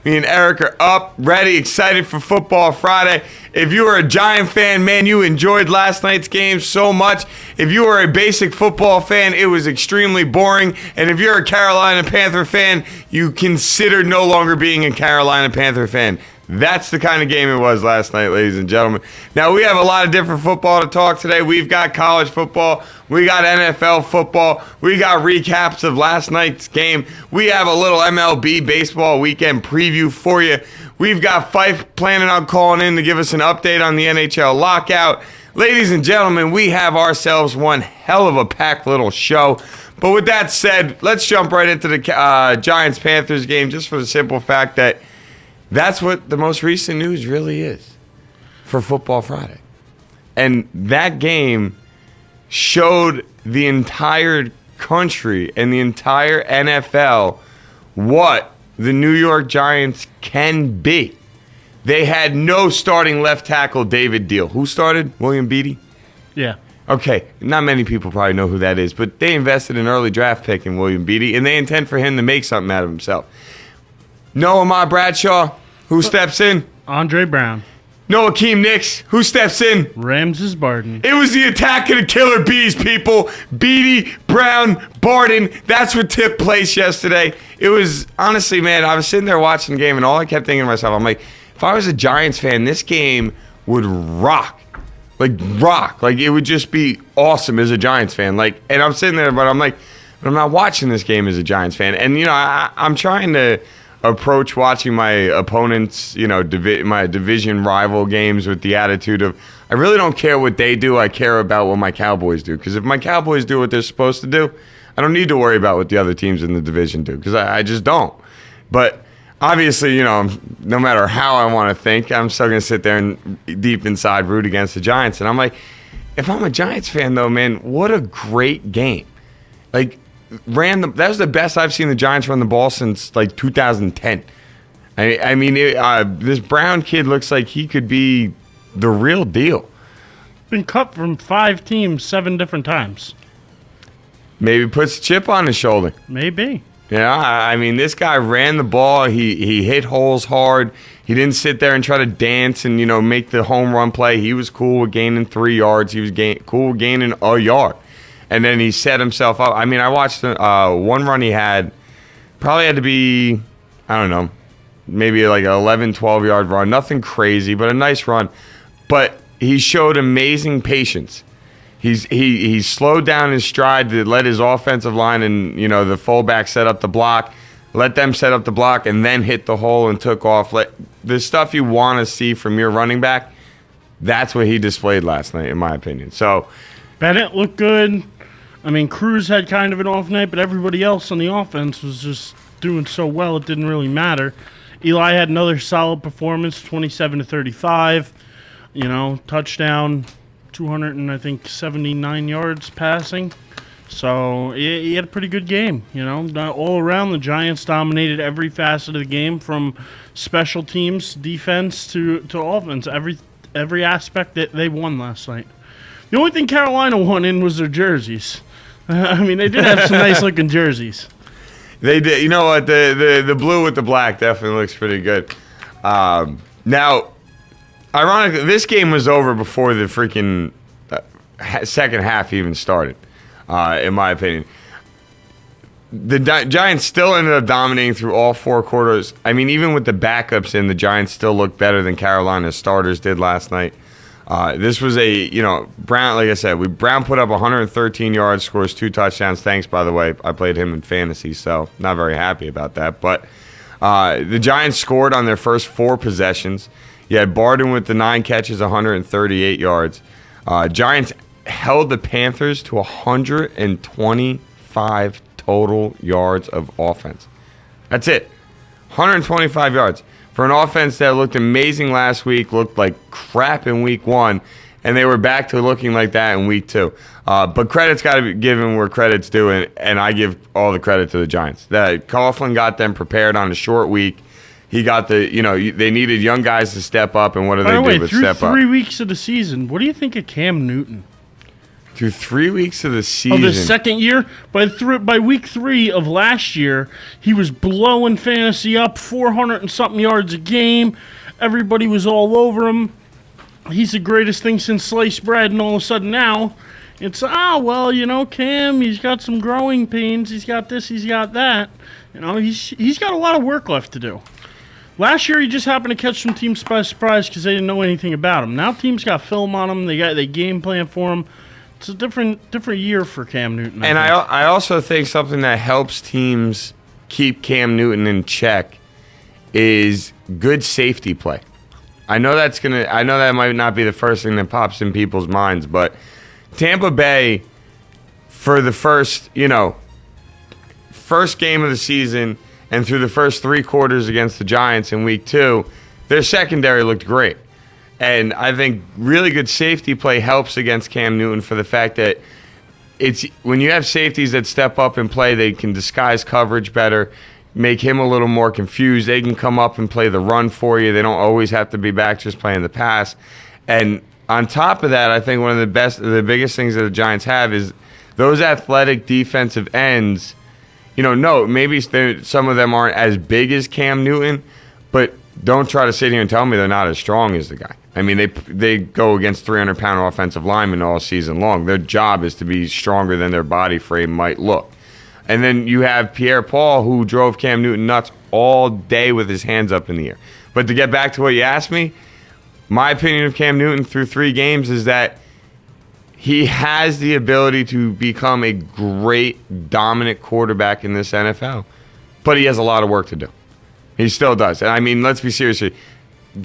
Me and Eric are up, ready, excited for Football Friday. If you are a Giant fan, man, you enjoyed last night's game so much. If you are a basic football fan, it was extremely boring. And if you're a Carolina Panther fan, you consider no longer being a Carolina Panther fan. That's the kind of game it was last night, ladies and gentlemen. Now, we have a lot of different football to talk today. We've got college football. We got NFL football. We got recaps of last night's game. We have a little MLB baseball weekend preview for you. We've got Fife planning on calling in to give us an update on the NHL lockout. Ladies and gentlemen, we have ourselves one hell of a packed little show. But with that said, let's jump right into the Giants-Panthers game just for the simple fact that that's what the most recent news really is for Football Friday. And that game showed the entire country and the entire NFL what the New York Giants can be. They had no starting left tackle, David Deal. Who started? William Beatty? Yeah. Okay, not many people probably know who that is, but they invested an early draft pick in William Beatty, and they intend for him to make something out of himself. No Ahmad Bradshaw, who steps in? Andre Brown. No Akeem Nicks, who steps in? Ramses Barden. It was the attack of the killer bees, people. Beatty, Brown, Barden. That's what took place yesterday. It was, honestly, man, I was sitting there watching the game, and all I kept thinking to myself, I'm like, if I was a Giants fan, this game would rock. Like, rock. Like, it would just be awesome as a Giants fan. Like, and I'm sitting there, but I'm like, but I'm not watching this game as a Giants fan. And, you know, I'm trying to approach watching my opponents, you know, my division rival games with the attitude of, I really don't care what they do. I care about what my Cowboys do. Because if my Cowboys do what they're supposed to do, I don't need to worry about what the other teams in the division do. Because I just don't. But obviously, you know, no matter how I want to think, I'm still going to sit there and deep inside root against the Giants. And I'm like, if I'm a Giants fan, though, man, what a great game. Like, that was the best I've seen the Giants run the ball since, like, 2010. I mean, this Brown kid looks like he could be the real deal. Been cut from 5 teams 7 different times. Maybe puts a chip on his shoulder. Maybe. Yeah, I mean, this guy ran the ball. He hit holes hard. He didn't sit there and try to dance and, you know, make the home run play. He was cool with gaining 3 yards. He was cool with gaining a yard. And then he set himself up. I mean, I watched one run he had. Probably had to be, I don't know, maybe like an 11, 12-yard run. Nothing crazy, but a nice run. But he showed amazing patience. He slowed down his stride to let his offensive line and, you know, the fullback set up the block, let them set up the block, and then hit the hole and took off. The stuff you want to see from your running back, that's what he displayed last night, in my opinion. So Bennett looked good. I mean, Cruz had kind of an off night, but everybody else on the offense was just doing so well it didn't really matter. Eli had another solid performance, 27-35. You know, touchdown, 279 yards passing. So he had a pretty good game. You know, all around the Giants dominated every facet of the game, from special teams, defense to offense. Every aspect that they won last night. The only thing Carolina won in was their jerseys. I mean, they did have some nice looking jerseys. They did. You know what? The blue with the black definitely looks pretty good. Now, ironically, this game was over before the freaking second half even started, in my opinion. The Giants still ended up dominating through all 4 quarters. I mean, even with the backups in, the Giants still looked better than Carolina's starters did last night. This was Brown, like I said, Brown put up 113 yards, scores 2 touchdowns. Thanks, by the way. I played him in fantasy, so not very happy about that. But the Giants scored on their first 4 possessions. You had Barden with the 9 catches, 138 yards. Giants held the Panthers to 125 total yards of offense. That's it. 125 yards. For an offense that looked amazing last week, looked like crap in week 1, and they were back to looking like that in week 2. But credit's got to be given where credit's due, and I give all the credit to the Giants. Coughlin got them prepared on a short week. He got they needed young guys to step up, and what do they do but step up? Through 3 weeks of the season, what do you think of Cam Newton? Through 3 weeks of the season. Of his second year, by week 3 of last year, he was blowing fantasy up, 400 and something yards a game. Everybody was all over him. He's the greatest thing since sliced bread, and all of a sudden now, it's, Cam, he's got some growing pains. He's got this, he's got that. He's got a lot of work left to do. Last year, he just happened to catch some teams by surprise because they didn't know anything about him. Now teams got film on him. They game plan for him. It's a different year for Cam Newton. And I also think something that helps teams keep Cam Newton in check is good safety play. I know that might not be the first thing that pops in people's minds, but Tampa Bay, for the first game of the season and through the first 3 quarters against the Giants in week 2, their secondary looked great. And I think really good safety play helps against Cam Newton for the fact that it's when you have safeties that step up and play, they can disguise coverage better, make him a little more confused. They can come up and play the run for you. They don't always have to be back just playing the pass. And on top of that, I think one of the biggest things that the Giants have is those athletic defensive ends. Maybe some of them aren't as big as Cam Newton, but don't try to sit here and tell me they're not as strong as the guy. I mean, they go against 300-pound offensive linemen all season long. Their job is to be stronger than their body frame might look. And then you have Pierre-Paul, who drove Cam Newton nuts all day with his hands up in the air. But to get back to what you asked me, my opinion of Cam Newton through 3 games is that he has the ability to become a great, dominant quarterback in this NFL. But he has a lot of work to do. He still does. And I mean, let's be serious here.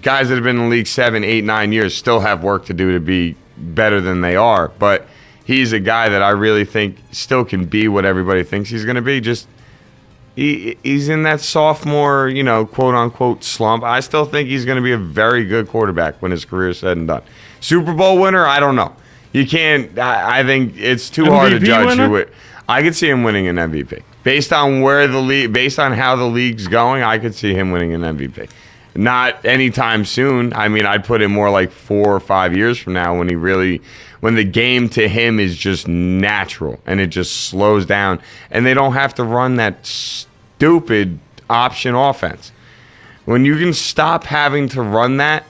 Guys that have been in the league 7, 8, 9 years still have work to do to be better than they are. But he's a guy that I really think still can be what everybody thinks he's going to be. Just he's in that sophomore, quote-unquote slump. I still think he's going to be a very good quarterback when his career is said and done. Super Bowl winner, I don't know. You can't. I think it's too hard to judge who it. I could see him winning an MVP. Based on how the league's going, I could see him winning an MVP. Not anytime soon. I mean, I'd put it more like 4 or 5 years from now when the game to him is just natural and it just slows down and they don't have to run that stupid option offense. When you can stop having to run that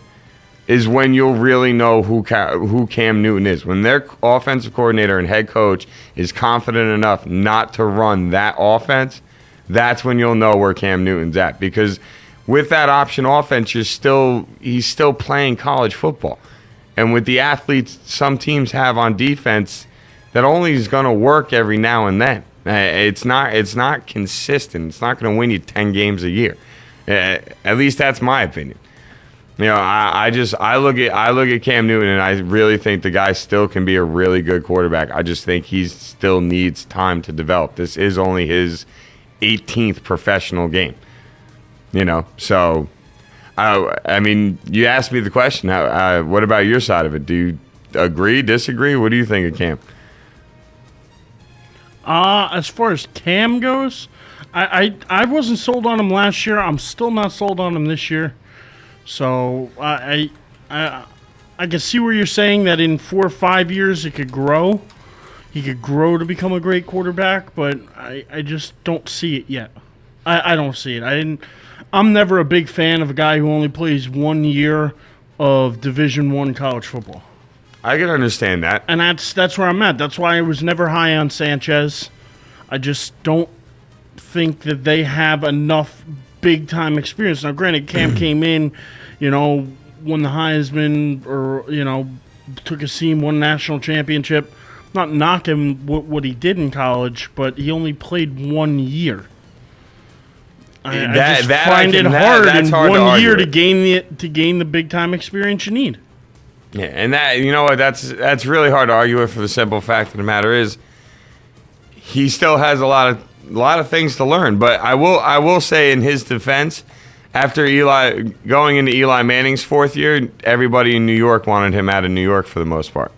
is when you'll really know who Cam Newton is. When their offensive coordinator and head coach is confident enough not to run that offense, that's when you'll know where Cam Newton's at. Because with that option offense, he's still playing college football. And with the athletes some teams have on defense, that only is going to work every now and then. It's not consistent. It's not going to win you 10 games a year. At least that's my opinion. I look at Cam Newton and I really think the guy still can be a really good quarterback. I just think he still needs time to develop. This is only his 18th professional game. So I mean, you asked me the question. What about your side of it? Do you agree, disagree? What do you think of Cam? As far as Cam goes, I wasn't sold on him last year. I'm still not sold on him this year. So I can see where you're saying that in 4 or 5 years it could grow. He could grow to become a great quarterback, but I just don't see it yet. I don't see it. I'm never a big fan of a guy who only plays 1 year of Division I college football. I can understand that. And that's where I'm at. That's why I was never high on Sanchez. I just don't think that they have enough big-time experience. Now, granted, Cam came in, won the Heisman or, took a seam, won a national championship. Not knocking what he did in college, but he only played 1 year. I just find it hard in 1 year to gain the big time experience you need. Yeah, and that's really hard to argue with for the simple fact of the matter is he still has a lot of things to learn. But I will say in his defense, after going into Eli Manning's 4th year, everybody in New York wanted him out of New York for the most part.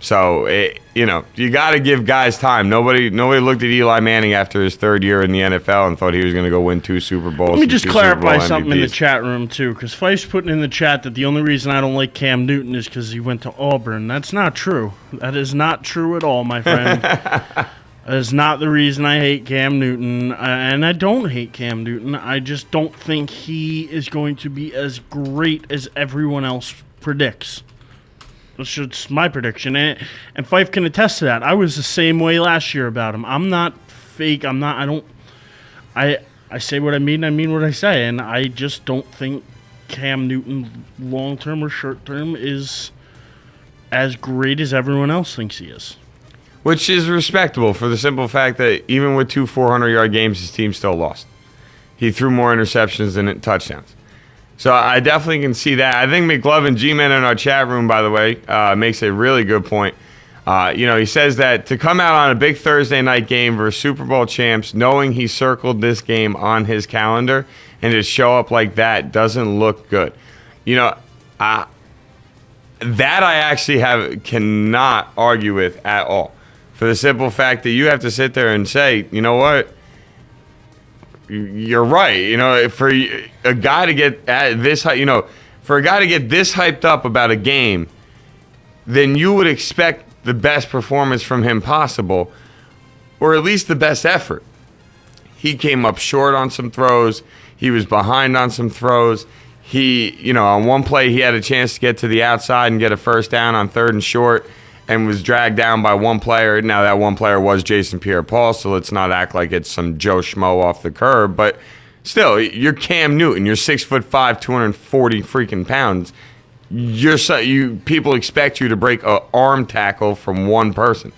So, you got to give guys time. Nobody looked at Eli Manning after his third year in the NFL and thought he was going to go win 2 Super Bowls. Let me just clarify something in the MVPs. chat room, too, because Fife's putting in the chat that the only reason I don't like Cam Newton is because he went to Auburn. That's not true. That is not true at all, my friend. That is not the reason I hate Cam Newton, and I don't hate Cam Newton. I just don't think he is going to be as great as everyone else predicts. That's just my prediction, and Fife can attest to that. I was the same way last year about him. I'm not fake. I say what I mean what I say, and I just don't think Cam Newton, long-term or short-term, is as great as everyone else thinks he is. Which is respectable for the simple fact that even with 2 400-yard games, his team still lost. He threw more interceptions than touchdowns. So I definitely can see that. I think McLovin, G-Man in our chat room, by the way, makes a really good point. He says that to come out on a big Thursday night game versus Super Bowl champs, knowing he circled this game on his calendar and to show up like that doesn't look good. That I actually cannot argue with at all. For the simple fact that you have to sit there and say, you know what? You're right. For a guy to get this hyped up about a game, then you would expect the best performance from him possible, or at least the best effort. He came up short on some throws. He was behind on some throws. On one play, he had a chance to get to the outside and get a first down on 3rd and short, and was dragged down by one player. Now, that one player was Jason Pierre-Paul, so let's not act like it's some Joe Schmo off the curb. But still, you're Cam Newton. You're 6'5", 240 freaking pounds. People expect you to break an arm tackle from one person.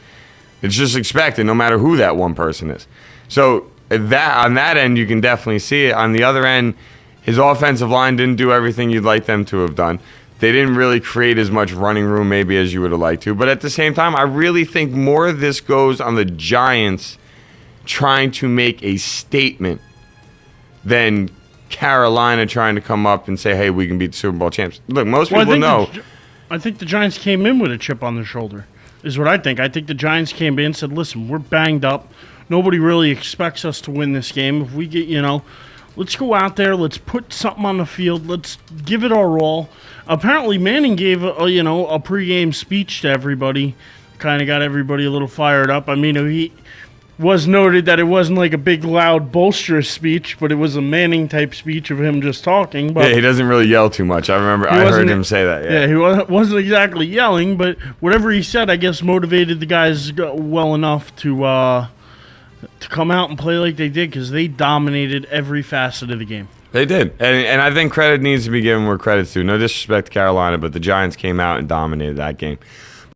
It's just expected, no matter who that one person is. So that on that end, you can definitely see it. On the other end, his offensive line didn't do everything you'd like them to have done. They didn't really create as much running room maybe as you would have liked to. But at the same time, I really think more of this goes on the Giants trying to make a statement than Carolina trying to come up and say, hey, we can beat the Super Bowl champs. Look, most people know. I think the Giants came in with a chip on their shoulder, is what I think. I think the Giants came in and said, listen, we're banged up. Nobody really expects us to win this game. If we get, let's go out there. Let's put something on the field. Let's give it our all. Apparently, Manning gave a pregame speech to everybody, kind of got everybody a little fired up. I mean, he was noted that it wasn't like a big, loud, boisterous speech, but it was a Manning-type speech of him just talking. But yeah, he doesn't really yell too much. I heard him say that. Yeah, he wasn't exactly yelling, but whatever he said, I guess, motivated the guys well enough to come out and play like they did, because they dominated every facet of the game. They did. And I think credit needs to be given where credit's due. No disrespect to Carolina, but the Giants came out and dominated that game.